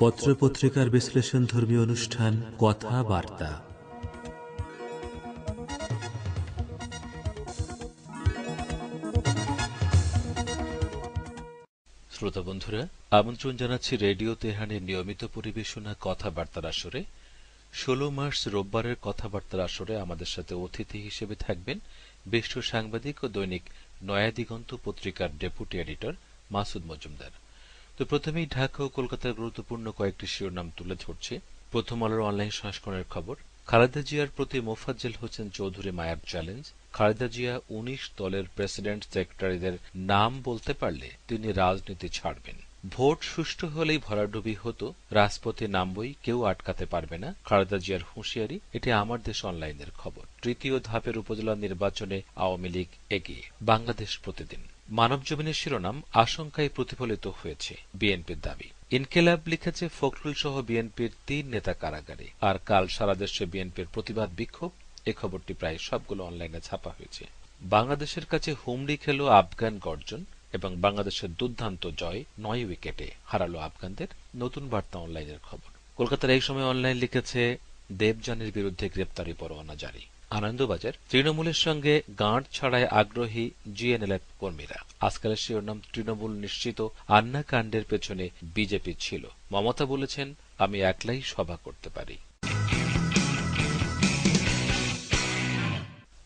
পত্রপত্রিকার বিশ্লেষণধর্মী অনুষ্ঠান কথাবার্তা। শ্রোতা বন্ধুরা, আমন্ত্রণ জানাচ্ছি রেডিও তেহরানের নিয়মিত পরিবেশনা কথাবার্তার আসরে। 16 মার্চ রোববারের কথাবার্তার আসরে আমাদের সাথে অতিথি হিসেবে থাকবেন বিশিষ্ট সাংবাদিক ও দৈনিক নয়া দিগন্ত পত্রিকার ডেপুটি এডিটর মাসুদ মজুমদার। তো প্রথমেই ঢাকা ও কলকাতার গুরুত্বপূর্ণ কয়েকটি শিরোনাম তুলে ধরছি। প্রথম আলোর অনলাইন সংস্করণের খবর, খালেদা জিয়ার প্রতি মোফাজ্জেল হোসেন চৌধুরী মায়ার চ্যালেঞ্জ। খালেদা জিয়া 19 দলের প্রেসিডেন্ট সেক্রেটারিদের নাম বলতে পারলে তিনি রাজনীতি ছাড়বেন। ভোট সুষ্ঠু হলেই ভরাডুবি হতো, রাজপথে নামবই, কেউ আটকাতে পারবে না, খালেদা জিয়ার হুঁশিয়ারি। এটি আমার দেশ অনলাইনের খবর। তৃতীয় ধাপের উপজেলা নির্বাচনে আওয়ামী লীগ এগিয়ে। বাংলাদেশ প্রতিদিন। মানবজমিনের শিরোনাম, আশঙ্কায় প্রতিফলিত হয়েছে বিএনপির দাবি। ইনকিলাব লিখেছে ফখরুল সহ বিএনপির 3 নেতা কারাগারে। আর কাল সারা দেশে বিএনপির প্রতিবাদ বিক্ষোভ। এ খবরটি প্রায় সবগুলো অনলাইনে ছাপা হয়েছে। বাংলাদেশের কাছে হুমড়ি খেল আফগান গর্জন এবং বাংলাদেশের দুর্দান্ত জয়, 9 উইকেটে হারালো আফগানদের। নতুন বার্তা অনলাইনের খবর। কলকাতার এই সময় অনলাইন লিখেছে দেবযানীর বিরুদ্ধে গ্রেপ্তারি পরোয়ানা জারি। আনন্দবাজার, তৃণমূলের সঙ্গে গাঁট ছাড়ায় আগ্রহী জিএনএলএফ কর্মীরা। আজকালের শিরোনাম, তৃণমূল নিশ্চিত আন্না কাণ্ডের পেছনে বিজেপি ছিল, মমতা বলেছেন আমি একলাই সভা করতে পারি।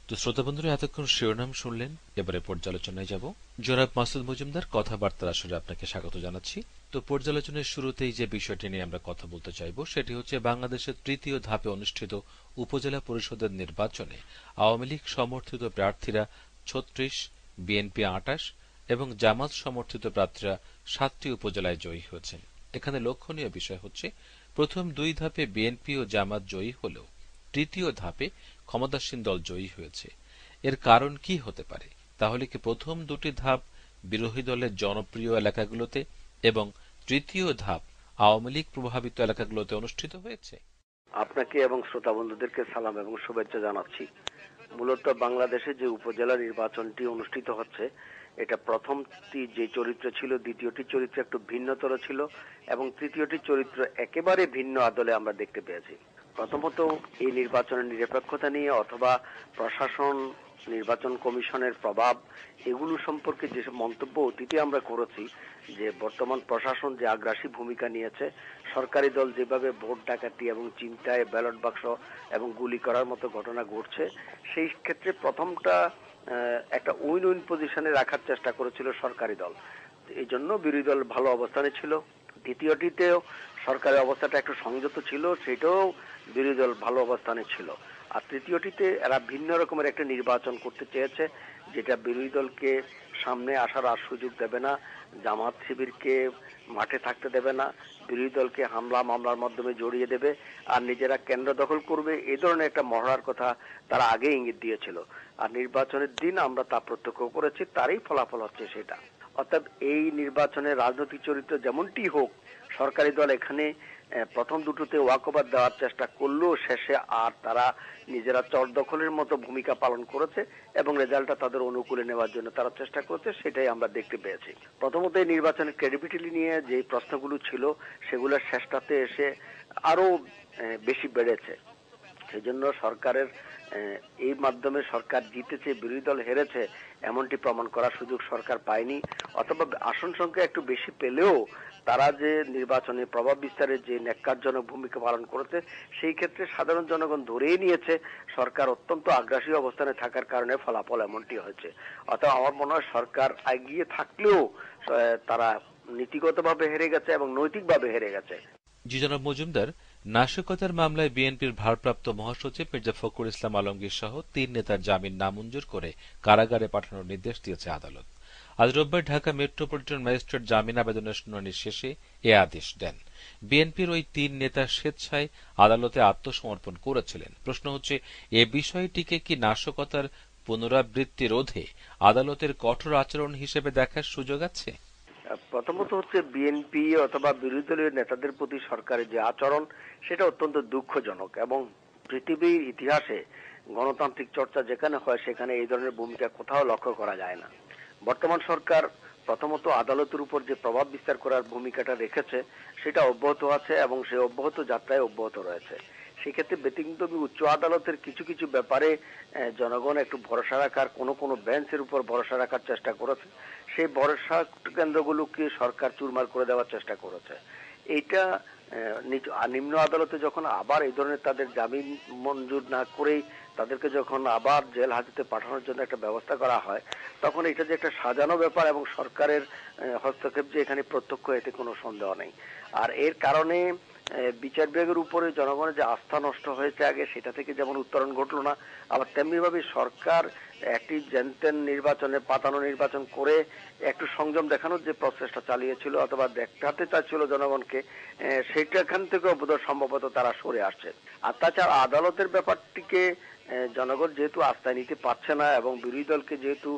তো শ্রোতা বন্ধুরা, এতক্ষণ শিরোনাম শুনলেন, এবারে পর্যালোচনায় যাব। জনাব মাসুদ মজুমদার, কথাবার্তার আসরে আপনাকে স্বাগত জানাচ্ছি। তো পর্যালোচনার শুরুতেই যে বিষয়টি নিয়ে আমরা কথা বলতে চাইব সেটি হচ্ছে বাংলাদেশের তৃতীয় ধাপে অনুষ্ঠিত উপজেলা পরিষদের নির্বাচনে আওয়ামী লীগ সমর্থিত প্রার্থীরা 36, বিএনপি 28 এবং জামাত সমর্থিত প্রার্থীরা 7টি উপজেলায় জয়ী হয়েছেন। এখানে লক্ষণীয় বিষয় হচ্ছে প্রথম 2 ধাপে বিএনপি ও জামাত জয়ী হলেও তৃতীয় ধাপে ক্ষমতাসীন দল জয়ী হয়েছে। এর কারণ কি হতে পারে? তাহলে কি প্রথম 2টি ধাপ বিরোধী দলের জনপ্রিয় এলাকাগুলোতে এবং তৃতীয় ধাপ আওয়ামী লীগ প্রভাবিত এলাকাগুলোতে অনুষ্ঠিত হয়েছে? আপনাকে এবং শ্রোতা বন্ধুদেরকে সালাম এবং শুভেচ্ছা জানাচ্ছি। মূলত বাংলাদেশে যে উপজেলা নির্বাচনটি অনুষ্ঠিত হচ্ছে, এটা প্রথমটি যে চরিত্র ছিল, দ্বিতীয়টি চরিত্র একটু ভিন্নতর ছিল এবং তৃতীয়টি চরিত্র একেবারে ভিন্ন আদলে আমরা দেখতে পেয়েছি। প্রথমত, এই নির্বাচনের নিরপেক্ষতা নিয়ে অথবা প্রশাসন, নির্বাচন কমিশনের প্রভাব, এগুলো সম্পর্কে যেসব মন্তব্য অতীতে আমরা করেছি, যে বর্তমান প্রশাসন যে আগ্রাসী ভূমিকা নিয়েছে, সরকারি দল যেভাবে ভোট ডাকাতি এবং চিন্তায় ব্যালট বাক্স এবং গুলি করার মতো ঘটনা ঘটছে, সেই ক্ষেত্রে প্রথমটা একটা উইন উইন পজিশনে রাখার চেষ্টা করেছিল সরকারি দল, এই জন্য বিরোধী দল ভালো অবস্থানে ছিল। দ্বিতীয়টিতেও সরকারের অবস্থাটা একটু সংযত ছিল, সেটাও বিরোধী দল ভালো অবস্থানে ছিল। আর তৃতীয়টিতে এরা ভিন্ন রকমের একটা নির্বাচন করতে চেয়েছে, যেটা বিরোধী দলকে সামনে আসার আর সুযোগ দেবে না, জামাত শিবিরকে মাঠে থাকতে দেবে না, বিরোধী দলকে হামলা মামলার মাধ্যমে জড়িয়ে দেবে আর নিজেরা কেন্দ্র দখল করবে, এই ধরনের একটা মহড়ার কথা তারা আগে ইঙ্গিত দিয়েছিল। আর নির্বাচনের দিন আমরা তা প্রত্যক্ষ করেছি, তারই ফলাফল হচ্ছে সেটা। অর্থাৎ এই নির্বাচনের রাজনৈতিক চরিত্র যেমনটি হোক, সরকারি দল এখানে প্রথম দুটোতে ওয়াকওভার দেওয়ার চেষ্টা করলেও শেষে আর তারা নিজেরা চর দখলের মতো ভূমিকা পালন করেছে এবং রেজাল্টটা তাদের অনুকূলে নেওয়ার জন্য তারা চেষ্টা করেছে, সেটাই আমরা দেখতে পেয়েছি। প্রথমত এই নির্বাচনের ক্রেডিবিলিটি নিয়ে যে প্রশ্নগুলো ছিল, সেগুলো শেষটাতে এসে আরো বেশি বেড়েছে। সেই জন্য সরকারের এই মাধ্যমে সরকার জিতেছে, বিরোধী দল হেরেছে এমনটি প্রমাণ করার সুযোগ সরকার পায়নি। অথবা আসন সংখ্যা একটু বেশি পেলেও তারা যে নির্বাচনে প্রভাব বিস্তারের যে ন্যাক্কারজনক ভূমিকা পালন করেছে, সেই ক্ষেত্রে সাধারণ জনগণ ধরেই নিয়েছে সরকার অত্যন্ত আগ্রাসী অবস্থানে থাকার কারণে ফলাফল এমনটি হয়েছে। অর্থাৎ আমার মনে হয় সরকার এগিয়ে থাকলেও তারা নীতিগতভাবে হেরে গেছে এবং নৈতিকভাবে হেরে গেছে। জি জনাব মজুমদার, নাশকতার মামলায় বিএনপির ভারপ্রাপ্ত মহাসচিব মির্জা ফখরুল ইসলাম আলমগীর সহ 3 নেতার জামিন নামঞ্জুর করে কারাগারে পাঠানোর নির্দেশ দিয়েছে আদালত। আজ রোববার ঢাকা মেট্রোপলিটন ম্যাজিস্ট্রেট জামিন আবেদনের শুনানির শেষে এ আদেশ দেন। বিএনপির ওই 3 নেতা স্বেচ্ছায় আদালতে আত্মসমর্পণ করেছিলেন। প্রশ্ন হচ্ছে, এ বিষয়টিকে কি নাশকতার পুনরাবৃত্তি রোধে আদালতের কঠোর আচরণ হিসেবে দেখার সুযোগ আছে? প্রথমত হচ্ছে বিএনপি অথবা বিরোধী দলীয় নেতাদের প্রতি সরকারের যে আচরণ, সেটা অত্যন্ত দুঃখজনক এবং পৃথিবীর ইতিহাসে গণতান্ত্রিক চর্চা যেখানে হয় সেখানে এই ধরনের ভূমিকা কোথাও লক্ষ্য করা যায় না। বর্তমান সরকার প্রথমত আদালতের উপর যে প্রভাব বিস্তার করার ভূমিকাটা রেখেছে সেটা অব্যাহত আছে এবং সে অব্যাহত যাত্রায় অব্যাহত রয়েছে। সেক্ষেত্রে ব্যতিক্রমী উচ্চ আদালতের কিছু কিছু ব্যাপারে জনগণ একটু ভরসা রাখার, কোনো বেঞ্চের উপর ভরসা রাখার চেষ্টা করেছে। সেই ভরসা কেন্দ্রগুলোকে সরকার চুরমার করে দেওয়ার চেষ্টা করেছে। এইটা নিম্ন আদালতে যখন আবার এই ধরনের তাদের জামিন মঞ্জুর না করেই তাদেরকে যখন আবার জেল হাজতে পাঠানোর জন্য একটা ব্যবস্থা করা হয়, তখন এটা যে একটা সাজানো ব্যাপার এবং সরকারের হস্তক্ষেপ যে এখানে প্রত্যক্ষ, এতে কোনো সন্দেহ নেই। আর এর কারণে বিচার বিভাগের উপরে জনগণের যে আস্থা নষ্ট হয়েছে আগে, সেটা থেকে যেমন উত্তরণ ঘটলো না, আবার তেমনি ভাবে সরকার একটি জেনতেন নির্বাচনে পাতানো নির্বাচন করে একটু সংযম দেখানোর যে প্রচেষ্টা চালিয়েছিল অথবা দেখাতে চাচ্ছিল জনগণকে, সেটাখান থেকেও বোধহয় সম্ভবত তারা সরে আসছে। আর তাছাড়া আদালতের ব্যাপারটিকে জনগণ যেহেতু আস্থায় নিতে পারছে না এবং বিরোধী দলকে যেহেতু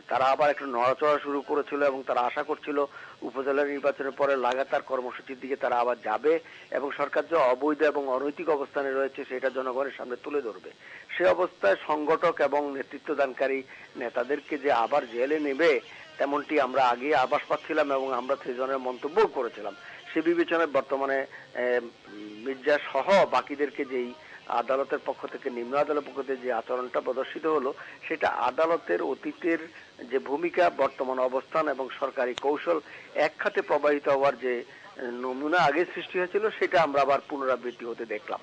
তারা আবার একটু নড়াচড়া শুরু করেছিল এবং তারা আশা করছিল উপজেলা নির্বাচনের পরে লাগাতার কর্মসূচির দিকে তারা আবার যাবে এবং সরকার যে অবৈধ এবং অনৈতিক অবস্থানে রয়েছে সেটা জনগণের সামনে তুলে ধরবে, সে অবস্থায় সংগঠক এবং নেতৃত্বদানকারী নেতাদেরকে যে আবার জেলে নেবে তেমনটি আমরা আগে আভাস পাচ্ছিলাম এবং আমরা সেই ধরনের মন্তব্য করেছিলাম। সে বিবেচনায় বর্তমানে মির্জা সহ বাকিদেরকে যেই আদালতের পক্ষ থেকে, নিম্ন আদালতের পক্ষ থেকে যে আচরণটা প্রদর্শিত হলো, সেটা আদালতের অতীতের যে ভূমিকা, বর্তমান অবস্থান এবং সরকারি কৌশল এক খাতে প্রবাহিত হওয়ার যে নমুনা আগে সৃষ্টি হয়েছিল, সেটা আমরা আবার পুনরাবৃত্তি হতে দেখলাম।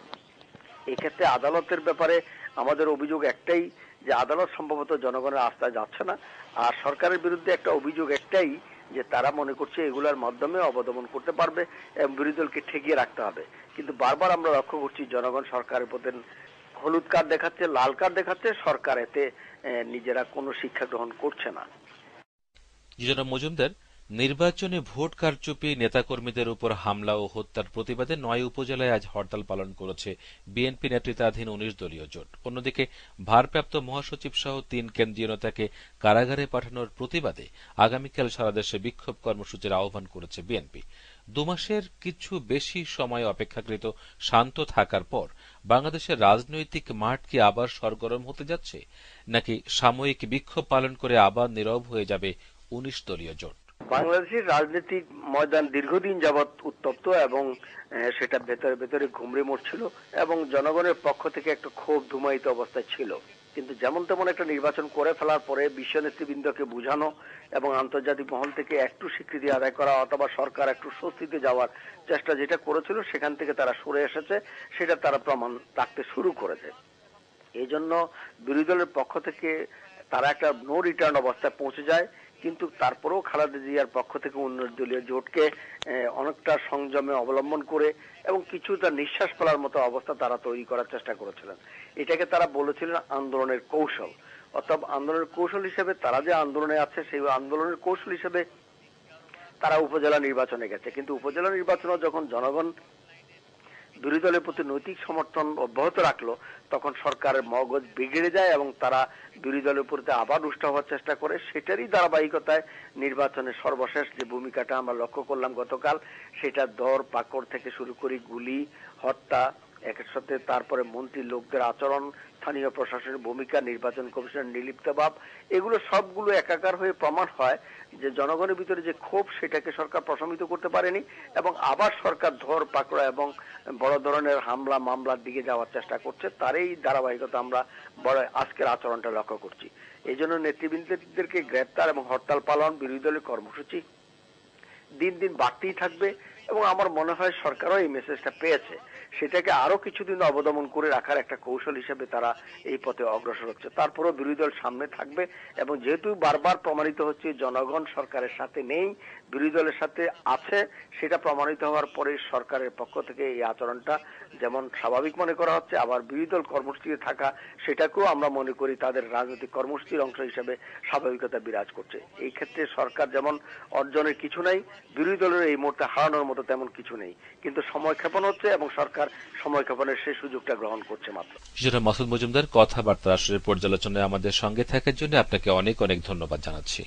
এক্ষেত্রে আদালতের ব্যাপারে আমাদের অভিযোগ একটাই, যে আদালত সম্ভবত জনগণের আস্থায় যাচ্ছে না। আর সরকারের বিরুদ্ধে একটা অভিযোগ একটাই, যে তারা মনে করছে এগুলোর মাধ্যমে অবদমন করতে পারবে এবং বিরোধী দলকে ঠেকিয়ে রাখতে হবে। কিন্তু বারবার আমরা লক্ষ্য করছি জনগণ সরকারের প্রতি হলুদ কার্ড দেখাচ্ছে, লাল কার্ড দেখাচ্ছে, সরকার এতে নিজেরা কোনো শিক্ষা গ্রহণ করছে না। জনাব মজুমদার, নির্বাচনে ভোট কারচুপি, নেতাকর্মীদের উপর হামলা ও হত্যার প্রতিবাদে ৯ উপজেলায় আজ হরতাল পালন করেছে বিএনপি নেতৃত্বাধীন ১৯ দলীয় জোট। অন্যদিকে ভারপ্রাপ্ত মহাসচিব সহ ৩ কেন্দ্রীয় নেতাকে কারাগারে পাঠানোর প্রতিবাদে আগামীকাল সারা দেশে বিক্ষোভ কর্মসূচির আহ্বান করেছে বিএনপি। ২ মাসের কিছু বেশি সময় অপেক্ষাকৃত শান্ত থাকার পর বাংলাদেশের রাজনৈতিক মাঠ কি আবার সরগরম হতে যাচ্ছে, নাকি সাময়িক বিক্ষোভ পালন করে আবার নীরব হয়ে যাবে ১৯ দলীয় জোট? বাংলাদেশের রাজনৈতিক ময়দান দীর্ঘদিন যাবৎ উত্তপ্ত এবং সেটা ভেতরে ভেতরে ঘুমড়ে মরছিল এবং জনগণের পক্ষ থেকে একটা ক্ষোভ ধুমায়িত অবস্থায় ছিল। কিন্তু যেমন তেমন একটা নির্বাচন করে ফেলার পরে বিশ্ব নেতৃবৃন্দকে বুঝানো এবং আন্তর্জাতিক মহল থেকে একটু স্বীকৃতি আদায় করা অথবা সরকার একটু স্বস্তিতে যাওয়ার চেষ্টা যেটা করেছিল, সেখান থেকে তারা সরে এসেছে, সেটা তারা প্রমাণ রাখতে শুরু করেছে। এই জন্য বিরোধী দলের পক্ষ থেকে তারা একটা নো রিটার্ন অবস্থায় পৌঁছে যায়। কিন্তু তারপরেও খালেদা জিয়ার পক্ষ থেকে ১৯ দলীয় জোটকে অনেকটা সংযমে অবলম্বন করে এবং কিছুটা নিঃশ্বাস ফেলার মতো অবস্থা তারা তৈরি করার চেষ্টা করেছিলেন। এটাকে তারা বলেছিলেন আন্দোলনের কৌশল। অর্থাৎ আন্দোলনের কৌশল হিসেবে তারা যে আন্দোলনে আছে, সেই আন্দোলনের কৌশল হিসেবে তারা উপজেলা নির্বাচনে গেছে। কিন্তু উপজেলা নির্বাচনে যখন জনগণ বিরোধী দলের প্রতি নৈতিক সমর্থন অব্যাহত রাখলো, তখন সরকারের মগজ বিগড়ে যায় এবং তারা বিরোধী দলের উপর আবার রুষ্ট হওয়ার চেষ্টা করে। সেটারই ধারাবাহিকতায় নির্বাচনের সর্বশেষ যে ভূমিকাটা আমরা লক্ষ্য করলাম গতকাল, সেটা দর পাকড় থেকে শুরু করে গুলি, হত্যা, একের সাথে তারপরে মন্ত্রী লোকদের আচরণ, স্থানীয় প্রশাসনের ভূমিকা, নির্বাচন কমিশনের নির্লিপ্ত ভাব, এগুলো সবগুলো একাকার হয়ে প্রমাণ হয় যে জনগণের ভিতরে যে ক্ষোভ, সেটাকে সরকার প্রশমিত করতে পারেনি এবং আবার সরকার ধর পাকড়া এবং বড় ধরনের হামলা মামলার দিকে যাওয়ার চেষ্টা করছে। তারই ধারাবাহিকতা আমরা বড় আজকের আচরণটা লক্ষ্য করছি। এই জন্য নেতৃবৃন্দদেরকে গ্রেপ্তার এবং হরতাল পালন, বিরোধী দলের কর্মসূচি দিন দিন বাড়তেই থাকবে এবং আমার মনে হয় সরকারও এই মেসেজটা পেয়েছে। সেটাকে আরো কিছুদিন অবদমন করে রাখার একটা কৌশল হিসেবে তারা এই পথে অগ্রসর হচ্ছে। তারপরেও বিরোধী দল সামনে থাকবে এবং যেহেতু বারবার প্রমাণিত হচ্ছে জনগণ সরকারের সাথে নেই, বিরোধী দলের সাথে আছে, সেটা প্রমাণিত হওয়ার পরে সরকারের পক্ষ থেকে এই আচরণটা যেমন স্বাভাবিক মনে করা হচ্ছে, আবার বিরোধী দল কর্মসূচিতে থাকা সেটাকেও আমরা মনে করি তাদের রাজনৈতিক কর্মসূচির অংশ হিসেবে স্বাভাবিকতা বিরাজ করছে। এই ক্ষেত্রে সরকার যেমন অর্জনের কিছু নাই, বিরোধী দলের এই মুহূর্তে হারানোর মতো তেমন কিছু নেই, কিন্তু সময় ক্ষেপণ হচ্ছে এবং সরকার সময় ক্ষেপণের সেই সুযোগটা গ্রহণ করছে মাত্র। জনাব মাসুদ মজুমদার, কথাবার্তা আসরের পর্যালোচনায় আমাদের সঙ্গে থাকার জন্য আপনাকে অনেক অনেক ধন্যবাদ জানাচ্ছি।